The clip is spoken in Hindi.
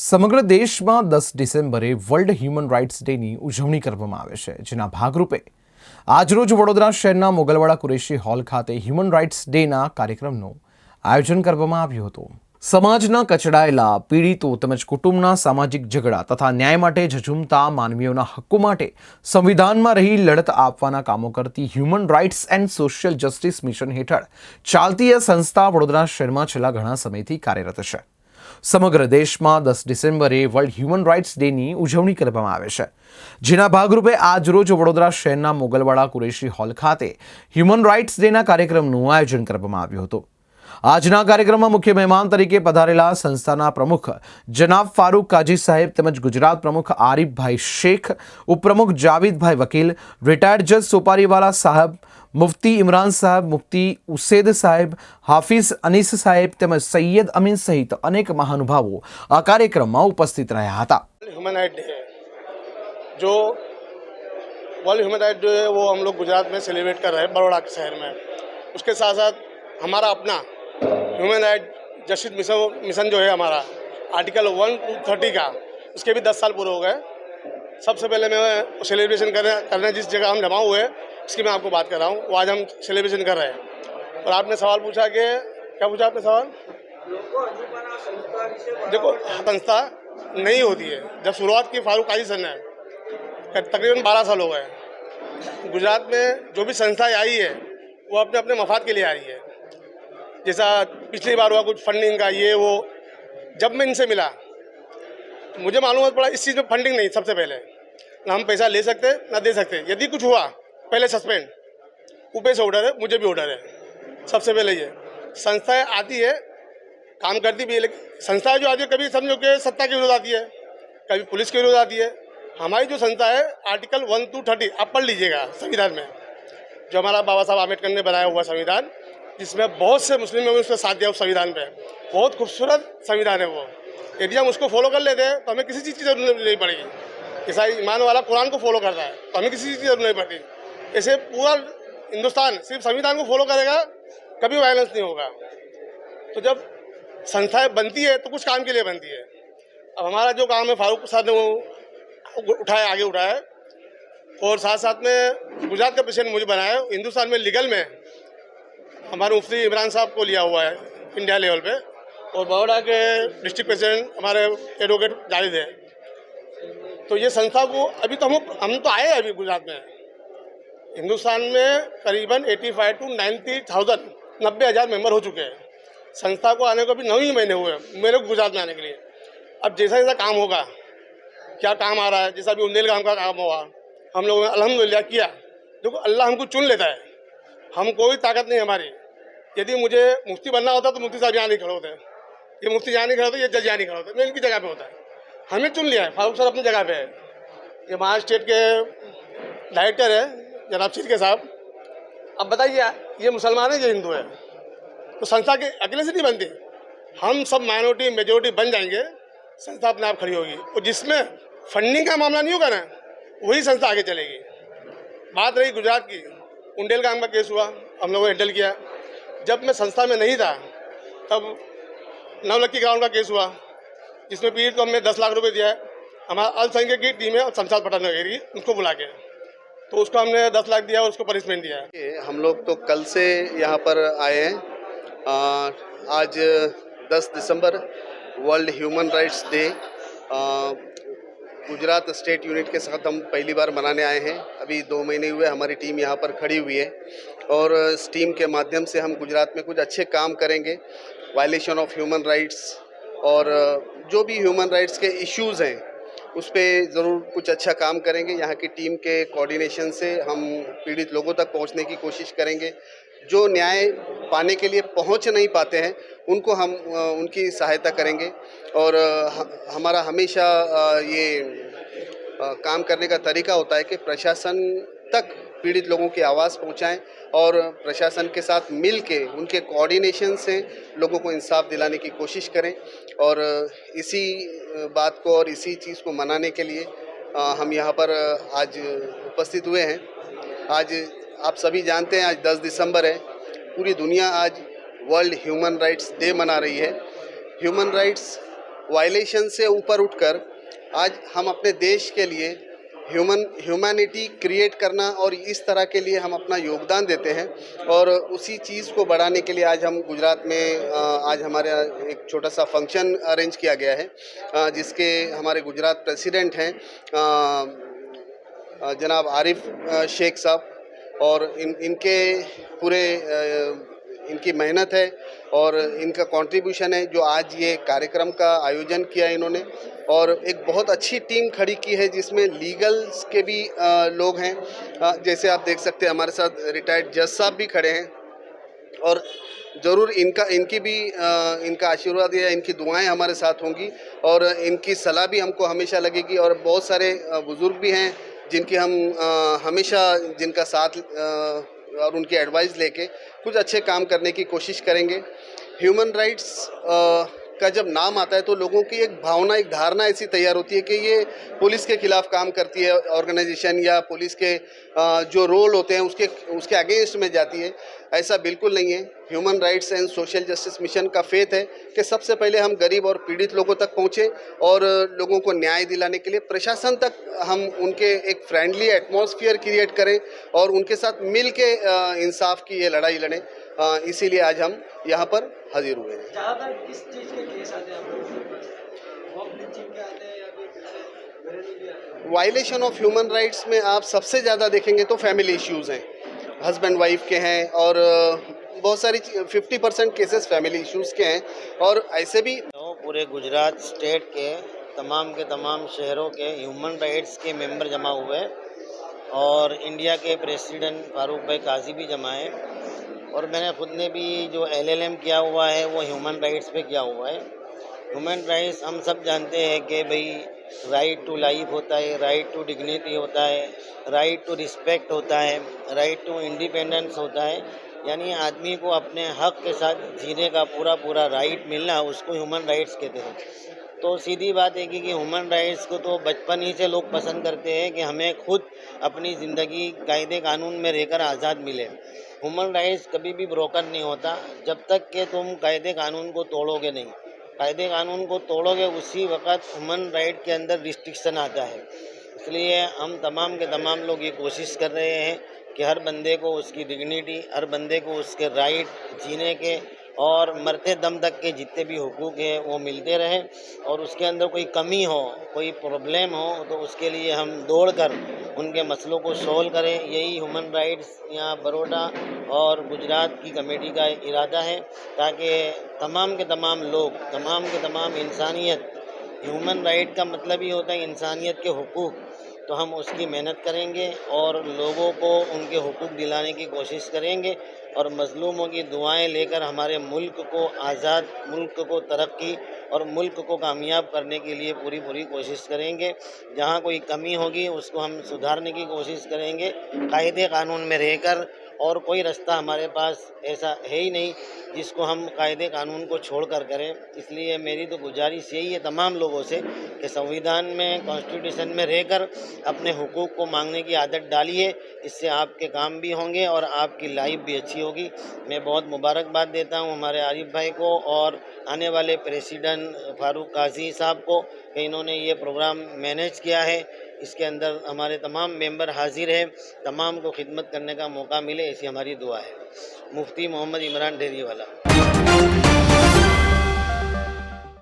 સમગ્ર દેશમાં 10 ડિસેમ્બરે વર્લ્ડ હ્યુમન રાઇટ્સ ડેની ઉજવણી કરવામાં આવે છે, જેના ભાગરૂપે આજરોજ વડોદરા શહેરના મોગલવાડા કુરેશી હોલ ખાતે હ્યુમન રાઇટ્સ ડેના કાર્યક્રમનું આયોજન કરવામાં આવ્યું હતું। સમાજના કચડાયેલા પીડિતો તેમજ કુટુંબના સામાજિક ઝઘડા તથા ન્યાય માટે ઝઝૂમતા માનવીઓના હક્કો માટે સંવિધાનમાં રહી લડત આપવાના કામો કરતી human rights and social justice mission હેઠળ ચાલતી આ સંસ્થા વડોદરા શહેરમાં છેલ્લા ઘણા સમયથી કાર્યરત છે। સમગ્ર દેશમાં 10 ડિસેમ્બરે વર્લ્ડ હ્યુમન રાઇટ્સ ડેની ઉજવણી કરવામાં આવે છે, જેના ભાગરૂપે આજરોજ વડોદરા શહેરના મોગલવાડા કુરેશી હોલ ખાતે હ્યુમન રાઇટ્સ ડેના કાર્યક્રમનું આયોજન કરવામાં આવ્યું હતું। આજના કાર્યક્રમમાં મુખ્ય મહેમાન તરીકે પધારેલા સંસ્થાના પ્રમુખ જનાબ ફારૂક કાજી સાહેબ તેમજ ગુજરાત પ્રમુખ આરિફભાઈ શેખ, ઉપપ્રમુખ જાવીદભાઈ વકીલ, રિટાયર્ડ જજ સોપારીવાલા સાહેબ, મુફ્તી ઇમરાન સાહેબ, મુફ્તી ઉસેદ સાહેબ, હાફિઝ અનીસ સાહેબ તેમજ સૈયદ અમીન સહિત અનેક મહાનુભાવો આ કાર્યક્રમમાં ઉપસ્થિત રહ્યા હતા। ह्यूमन राइट डे है, जो वर्ल्ड ह्यूमन राइट डे है वो हम लोग गुजरात में सेलिब्रेट कर रहे हैं, बड़ौदा के शहर में। उसके साथ साथ हमारा अपना ह्यूमन राइट जस्टिस मिशन जो है हमारा आर्टिकल 1-30 का, उसके भी 10 साल पूरे हो गए। सबसे पहले मैं सेलिब्रेशन करने जिस जगह हम जमा हुए उसकी मैं आपको बात कर रहा हूँ, वो आज हम सेलिब्रेशन कर रहे हैं। और आपने सवाल पूछा कि क्या पूछा आपने सवाल? देखो, संस्था नहीं होती है। जब शुरुआत की फारूक काजी सर ने, तकरीबन 12 साल हो गए। गुजरात में जो भी संस्थाएं आई है वो अपने अपने मफाद के लिए आई है। जैसा पिछली बार हुआ कुछ फंडिंग का ये वो, जब मैं इनसे मिला तो मुझे मालूम पड़ा इस चीज़ में फंडिंग नहीं। सबसे पहले ना हम पैसा ले सकते ना दे सकते, यदि कुछ हुआ पहले सस्पेंड, ऊपर से ऑर्डर है, मुझे भी ऑर्डर है। सबसे पहले ये संस्थाएं आती है, काम करती भी है, लेकिन संस्थाएं जो आती है कभी समझो कि सत्ता के विरोध आती है, कभी पुलिस के विरोध आती है। हमारी जो संस्था है आर्टिकल 1-30 आप पढ़ लीजिएगा संविधान में, जो हमारा बाबा साहब आम्बेडकर ने बनाया हुआ संविधान, जिसमें बहुत से मुस्लिमों ने उसका साथ दिया उस संविधान पे। बहुत खूबसूरत संविधान है वो। यदि हम उसको फॉलो कर लेते हैं तो हमें किसी चीज़ की जरूरत नहीं पड़ेगी। जैसा ईमान वाला कुरान को फॉलो करता है तो हमें किसी चीज़ की जरूरत नहीं पड़ती। ऐसे पूरा हिंदुस्तान सिर्फ संविधान को फॉलो करेगा, कभी वायलेंस नहीं होगा। तो जब संस्थाएं बनती है तो कुछ काम के लिए बनती है। अब हमारा जो काम है फारूक साहब ने वो उठाया, आगे उठाया, और साथ साथ में गुजरात का प्रेसिडेंट मुझे बनाया है। हिंदुस्तान में लीगल में हमारे मुफ्ती इमरान साहब को लिया हुआ है इंडिया लेवल पे, और बड़ौदा के डिस्ट्रिक्ट प्रेसिडेंट हमारे एडवोकेट जावेद है। तो ये संस्था को अभी तो हम तो आए अभी गुजरात में। हिंदुस्तान में करीबन 85 to 90,000 मेंबर हो चुके हैं। संस्था को आने को अभी 9 ही महीने हुए मेरे को गुजरात में आने के लिए। अब जैसा जैसा काम होगा, क्या काम आ रहा है, जैसा अभी उंदेलगाम का काम हुआ, हम लोगों ने अल्हम्दुलिल्लाह किया। देखो, अल्लाह हमको चुन लेता है, हम कोई ताकत नहीं हमारी। यदि मुझे मुफ्ती बनना होता तो मुफ्ती साहब यहाँ नहीं खड़े होते, ये मुफ्ती यहाँ नहीं खड़े होते, ये जज यहाँ नहीं खड़े होते, मैं इनकी जगह पे होता है। हमें चुन लिया है, फारूक सर अपनी जगह पे है। ये महाराष्ट्र स्टेट के डायरेक्टर है जनाब शिरके साहब। अब बताइए, ये मुसलमान है, ये हिंदू है, तो संस्था के अकेले से नहीं बनती। हम सब माइनॉरिटी मेजोरिटी बन जाएंगे, संस्था अपने आप खड़ी होगी। और जिसमें फंडिंग का मामला नहीं होगा ना, वही संस्था आगे चलेगी। बात रही गुजरात की, उंडेलगाम का केस हुआ, हम लोगों ने हैंडल किया। जब मैं संस्था में नहीं था तब नवलक्की ग्राउंड का केस हुआ, जिसमें पीड़ित को हमने 10 लाख रुपए दिया है। हमारा अल्पसंख्यक की टीम है और शमशाद पठान वगैरह, उसको बुला के तो उसको हमने 10 लाख दिया और उसको पनिशमेंट दिया है। हम लोग तो कल से यहाँ पर आए हैं। आज 10 दिसंबर world human rights day Gujarat state unit के साथ हम पहली बार मनाने आए हैं। अभी 2 महीने हुए हमारी टीम यहाँ पर खड़ी हुई है, और इस टीम के माध्यम से हम गुजरात में कुछ अच्छे काम करेंगे। वायलेशन ऑफ ह्यूमन राइट्स और जो भी ह्यूमन राइट्स के इश्यूज़ हैं उस पर ज़रूर कुछ अच्छा काम करेंगे। यहाँ की टीम के कोऑर्डिनेशन से हम पीड़ित लोगों तक पहुँचने की कोशिश करेंगे। जो न्याय पाने के लिए पहुँच नहीं पाते हैं उनको हम उनकी सहायता करेंगे। और हमारा हमेशा ये काम करने का तरीका होता है कि प्रशासन तक पीड़ित लोगों की आवाज़ पहुंचाएं और प्रशासन के साथ मिल के उनके कोऑर्डिनेशन से लोगों को इंसाफ दिलाने की कोशिश करें। और इसी बात को और इसी चीज़ को मनाने के लिए हम यहाँ पर आज उपस्थित हुए हैं। आज आप सभी जानते हैं आज 10 दिसंबर है, पूरी दुनिया आज वर्ल्ड ह्यूमन राइट्स डे मना रही है। ह्यूमन राइट्स वायलेशन से ऊपर उठकर आज हम अपने देश के लिए ह्यूमैनिटी क्रिएट करना और इस तरह के लिए हम अपना योगदान देते हैं। और उसी चीज़ को बढ़ाने के लिए आज हम गुजरात में आज हमारे एक छोटा सा फंक्शन अरेंज किया गया है, जिसके हमारे गुजरात प्रेसिडेंट हैं जनाब आरिफ शेख साहब, और इनके पूरे इनकी मेहनत है और इनका कंट्रीब्यूशन है जो आज ये कार्यक्रम का आयोजन किया इन्होंने। और एक बहुत अच्छी टीम खड़ी की है जिसमें लीगल्स के भी लोग हैं, जैसे आप देख सकते हैं हमारे साथ रिटायर्ड जज साहब भी खड़े हैं, और ज़रूर इनकी भी इनका आशीर्वाद या इनकी दुआएं हमारे साथ होंगी और इनकी सलाह भी हमको हमेशा लगेगी। और बहुत सारे बुज़ुर्ग भी हैं जिनकी हम हमेशा जिनका साथ और उनकी एडवाइस लेके कुछ अच्छे काम करने की कोशिश करेंगे। ह्यूमन राइट्स का जब नाम आता है तो लोगों की एक भावना, एक धारणा ऐसी तैयार होती है कि ये पुलिस के खिलाफ काम करती है ऑर्गेनाइजेशन, या पुलिस के जो रोल होते हैं उसके अगेंस्ट में जाती है। ऐसा बिल्कुल नहीं है। Human rights and social justice mission का फेथ है कि सबसे पहले हम गरीब और पीड़ित लोगों तक पहुँचे और लोगों को न्याय दिलाने के लिए प्रशासन तक हम उनके एक फ्रेंडली एटमॉस्फेयर क्रिएट करें और उनके साथ मिल के इंसाफ की ये लड़ाई लड़ें। इसीलिए आज हम यहाँ पर हाजिर हुए हैं। ज़्यादातर किस चीज़ के केस आते हैं आप लोगों के पास? मॉब लिंचिंग के आते हैं या फिर घरेलू भी आते हैं? वायलेशन ऑफ ह्यूमन राइट्स में आप सबसे ज़्यादा देखेंगे तो फैमिली इश्यूज़ हैं, हस्बैंड वाइफ के हैं, और बहुत सारी 50% केसेस फैमिली इश्यूज़ के हैं। और ऐसे भी पूरे गुजरात स्टेट के तमाम शहरों के ह्यूमन राइट्स के मेंबर जमा हुए हैं और इंडिया के प्रेसिडेंट फारूक भाई काजी भी जमा है, और मैंने खुद ने भी जो LLM किया हुआ है वो ह्यूमन राइट्स पे किया हुआ है। ह्यूमन राइट्स हम सब जानते हैं कि भाई राइट टू लाइफ होता है, राइट टू डिग्निटी होता है, राइट टू रिस्पेक्ट होता है, राइट टू इंडिपेंडेंस होता है, यानी आदमी को अपने हक के साथ जीने का पूरा राइट मिलना, उसको ह्यूमन राइट्स कहते हैं। तो सीधी बात है कि ह्यूमन राइट्स को तो बचपन ही से लोग पसंद करते हैं कि हमें खुद अपनी ज़िंदगी कायदे कानून में रहकर आज़ाद मिले। ह्यूमन राइट्स कभी भी ब्रोकन नहीं होता जब तक कि तुम कायदे कानून को तोड़ोगे नहीं। कायदे कानून को तोड़ोगे उसी वक्त ह्यूमन राइट के अंदर रिस्ट्रिक्शन आता है। इसलिए हम तमाम के तमाम लोग ये कोशिश कर रहे हैं कि हर बंदे को उसकी डिग्निटी, हर बंदे को उसके राइट जीने के और मरते दम तक के जितने भी हुकूक हैं वो मिलते रहें, और उसके अंदर कोई कमी हो, कोई प्रॉब्लम हो तो उसके लिए हम दौड़कर उनके मसलों को सॉल्व करें। यही ह्यूमन राइट्स यहाँ बड़ौदा और गुजरात की कमेटी का इरादा है, ताकि तमाम के तमाम लोग, तमाम के तमाम इंसानियत, ह्यूमन राइट का मतलब ही होता है इंसानियत के हुकूक, तो हम उसकी मेहनत करेंगे और लोगों को उनके हुकूक दिलाने की कोशिश करेंगे और मज़लूमों की दुआएं लेकर हमारे मुल्क को आज़ाद, मुल्क को तरक्की और मुल्क को कामयाब करने के लिए पूरी कोशिश करेंगे। जहां कोई कमी होगी उसको हम सुधारने की कोशिश करेंगे कायदे कानून में रहकर, और कोई रास्ता हमारे पास ऐसा है ही नहीं जिसको हम कायदे कानून को छोड़कर करें। इसलिए मेरी तो गुजारिश यही है तमाम लोगों से कि संविधान में, कॉन्स्टिट्यूशन में रहकर अपने हुकूक को मांगने की आदत डालिए। इससे आपके काम भी होंगे और आपकी लाइफ भी अच्छी होगी। मैं बहुत मुबारकबाद देता हूं हमारे आरिफ भाई को और आने वाले प्रेसिडेंट फारूक काजी साहब को कि इन्होंने ये प्रोग्राम मैनेज किया है। इसके अंदर हमारे तमाम मेंबर हाजिर हैं, तमाम को खिदमत करने का मौका मिले, ऐसी हमारी दुआ है। मुफ्ती मोहम्मद इमरान डेरी वाला।